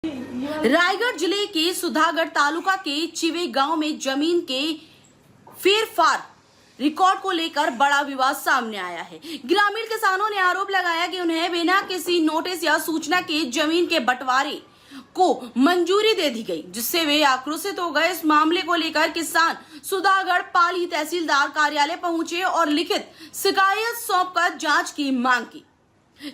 रायगढ़ जिले के सुधागढ़ तालुका के चिवे गांव में जमीन के फेरफार रिकॉर्ड को लेकर बड़ा विवाद सामने आया है। ग्रामीण किसानों ने आरोप लगाया कि उन्हें बिना किसी नोटिस या सूचना के जमीन के बंटवारे को मंजूरी दे दी गई, जिससे वे आक्रोशित हो गए। इस मामले को लेकर किसान सुधागढ़ पाली तहसीलदार कार्यालय पहुंचे और लिखित शिकायत सौंपकर जांच की मांग की।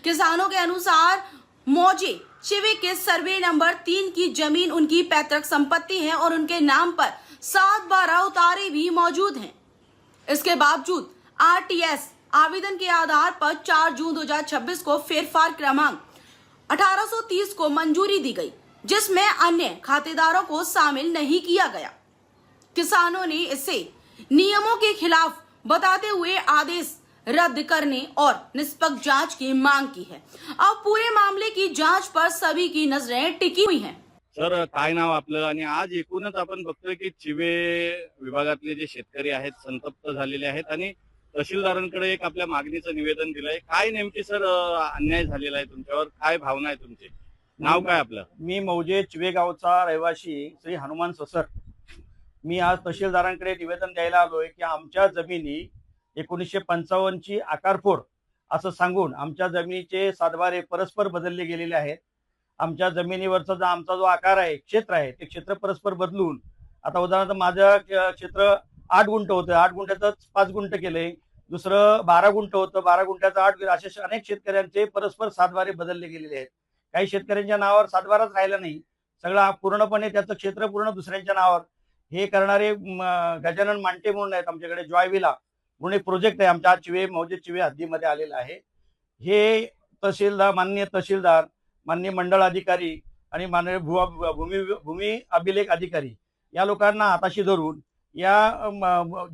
किसानों के अनुसार मौजे चिवे के सर्वे नंबर 3 की जमीन उनकी पैतृक संपत्ति है और उनके नाम पर 7/12 उतारे भी मौजूद हैं। इसके बावजूद आरटीएस आवेदन के आधार पर 4 जून 2026 को फेरफार क्रमांक 1830 को मंजूरी दी गई, जिसमें अन्य खातेदारों को शामिल नहीं किया गया। किसानों ने इसे नियमों के खिलाफ बताते हुए आदेश रद्द करने और निष्पक्ष जांच की मांग की है। अब पूरे मामले की जांच पर सभी की नजरें टिकी हुई हैं। सर, काय नाव आपलं? आणि आज एकूणच आपण बघतोय की चिवे विभागातले जे शेतकरी आहेत संतप्त झालेले आहेत आणि तहसीलदारांकडे एक आपल्या मागणीचं निवेदन दिलंय। काय नेमकी सर अन्याय झालेला आहे तुमच्यावर? काय भावना आहे तुमची? नाव काय आपलं? मी मौजे चिवे गावचा रहिवासी श्री हनुमान ससर। मी आज तहसीलदारांकडे निवेदन द्यायला आलोय की आमच्या जमिनी 1955 ची आकारफोड असं सांगून आमच्या जमिनीचे सातबारे परस्पर बदलले गेलेले आहेत। आमच्या जमिनीवरचा जो आमचा जो आकार आहे, क्षेत्र आहे, ते क्षेत्र परस्पर बदलून आता उदाहरणार्थ माझं क्षेत्र 8 गुंठ होतं, 8 गुंठ्याचं 5 गुंठ केले, दुसरं 12 गुंठ होतं, 12 गुंठ्याचं 8 गुंठ, असे अनेक शेतकऱ्यांचे परस्पर सातबारे बदलले गेलेले आहेत। काही शेतकऱ्यांच्या नावावर सातबाराच राहिला नाही, सगळा पूर्णपणे त्याचं क्षेत्र पूर्ण दुसऱ्यांच्या नावावर हे करणारे गजानन मांटे म्हणून आहेत आमच्याकडे। जॉयविला म्हणून एक प्रोजेक्ट आहे आमच्या चिवे मौजे चिवे हद्दीमध्ये आलेला आहे। हे तहसीलदार, माननीय तहसीलदार, माननीय मंडळ अधिकारी आणि माननीय भूमी अभिलेख अधिकारी या लोकांना हाताशी धरून या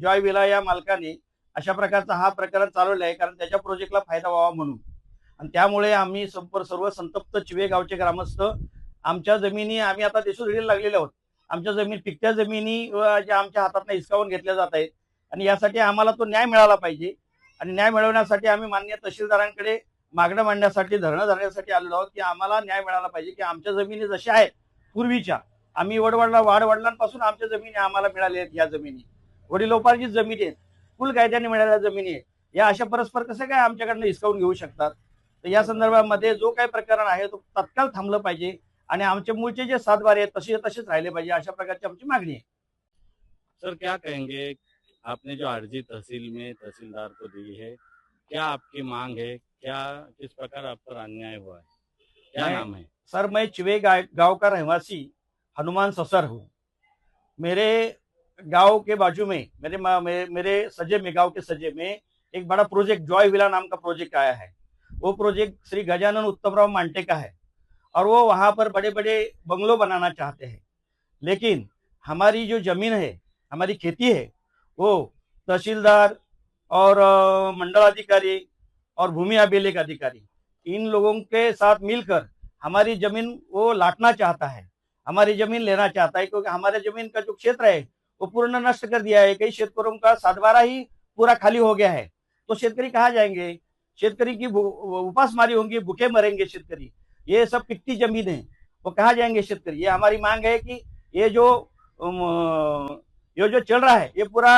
जॉयविला या मालकाने अशा प्रकारचा हा प्रकरण चालवला आहे, कारण त्याच्या प्रोजेक्टला फायदा व्हावा म्हणून। आणि त्यामुळे आम्ही सर्व संतप्त चिवे गावचे ग्रामस्थ आमच्या जमिनी आम्ही आता देशोधडीला लागलेले आहोत। आमच्या जमीन पिकत्या जमिनी ज्या आमच्या हातातून हिसकावून घेतल्या जात आहेत आणि यासाठी आम्हाला तो न्याय मिळाला पाहिजे। आणि न्याय मिळवण्यासाठी आम्ही माननीय तहसीलदारांकडे मागणं मांडण्यासाठी, धरणं धरण्यासाठी आलेलो आहोत की आम्हाला न्याय मिळाला पाहिजे की आमच्या जमिनी जशा आहेत पूर्वीच्या, आम्ही वाडवडिलांपासून आमच्या जमिनी आम्हाला मिळाल्या आहेत। या जमिनी वडिलोपार्जित जमिनी आहेत, कुल कायद्याने मिळालेल्या जमिनी आहेत, या अशा परस्पर कसं काय आमच्याकडनं हिसकावून घेऊ शकतात? तर या संदर्भामध्ये जो काही प्रकरण आहे तो तत्काळ थांबलं पाहिजे आणि आमचे मूळचे जे सातबारे आहेत तसेच राहिले पाहिजे, अशा प्रकारची आमची मागणी आहे। सर, क्या कहेंगे? आपने जो अर्जी तहसील में तहसीलदार को दी है, क्या आपकी मांग है? क्या किस प्रकार आप पर अन्याय हुआ है? क्या नाम है? सर, मैं चिवे गांव का रहवासी हनुमान ससर हूँ। मेरे गांव के बाजू में मेरे सजे में, गांव के सजे में एक बड़ा प्रोजेक्ट जॉय विला नाम का प्रोजेक्ट आया है। वो प्रोजेक्ट श्री गजानन उत्तमराव मांटे का है और वो वहां पर बड़े बड़े बंगलो बनाना चाहते हैं। लेकिन हमारी जो जमीन है, हमारी खेती है, वो तहसीलदार और मंडल अधिकारी और भूमि अभिलेख अधिकारी इन लोगों के साथ मिलकर हमारी जमीन वो लाटना चाहता है, हमारी जमीन लेना चाहता है, क्योंकि हमारे जमीन का जो क्षेत्र है वो पूर्ण नष्ट कर दिया है। कई शेतकरों का सातबारा ही पूरा खाली हो गया है, तो शेतकरी कहाँ जाएंगे? शेतकरी की उपासमारी होंगी, भूखे मरेंगे शेतकरी। ये सब पिकती जमीन है, वो कहाँ जाएंगे शेतकरी? ये हमारी मांग है कि ये जो चल रहा है ये पूरा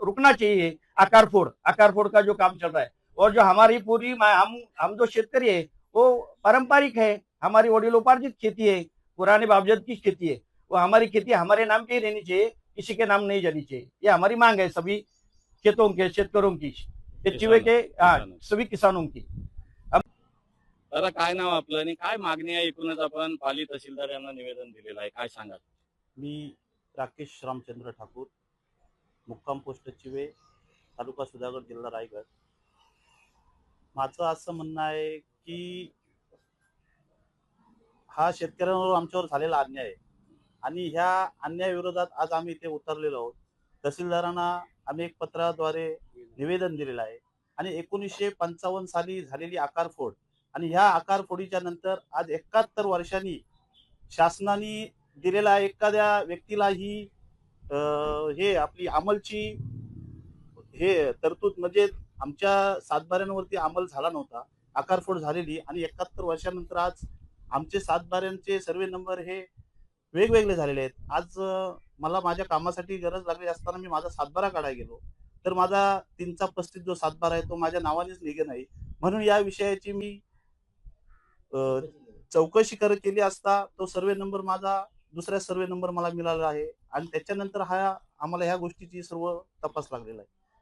रुकना चाहिए। आकारफोड़ का जो काम चल रहा है, और जो हमारी पूरी हम जो शेतकरी है वो पारंपरिक है, हमारी वडिलोपार्जित खेती है, पुराने बाबजद की खेती है, वो हमारी खेती हमारे नाम की रहनी चाहिए, किसी के नाम नहीं जानी चाहिए। ये हमारी मांग है सभी खेतों के शेतकरों की, चिवे के सभी किसानों की। दादा, काय नाव आपलं आणि काय मागणी आहे? एकूणच आपण पाली तहसीलदार यांना निवेदन दिलेलं आहे, काय सांगाल? मी राकेश रामचंद्र ठाकूर, मुक्काम पोस्ट चिवे, तालुका सुधागड, जिल्हा रायगड। माझं असं म्हणणं आहे की हा शेतकऱ्यांवर आमच्यावर झालेला अन्याय आहे आणि ह्या अन्यायाविरोधात आज आम्ही इथे उतरलेलो आहोत। तहसीलदारांना आम्ही एक पत्राद्वारे निवेदन दिलेलं आहे आणि 1955 साली झालेली आकारफोड आणि ह्या आकारफोडीच्या नंतर आज 71 वर्षांनी शासनाने दिलेला एखाद्या व्यक्तीला ही हे आपली अंमलची हे तरतूद म्हणजे आमच्या सातबाऱ्यांवरती अंमल झाला नव्हता, आकारफोड झालेली, आणि 71 वर्षानंतर आज आमचे सातबाऱ्यांचे सर्वे नंबर हे वेगवेगळे झालेले आहेत. आज मला माझ्या कामासाठी गरज लागली असताना मी माझा सातबारा काढायला गेलो तर माझा 3/35 जो सातबारा आहे तो माझ्या नावानेच निघे नाही. म्हणून या विषयाची मी अ, चौकशी केली असता तो सर्वे नंबर माझा दुसऱ्या सर्वे नंबर मला मिळाला आहे आणि त्याच्यानंतर आम्हाला ह्या गोष्टीची सर्व तपास लागलेला आहे.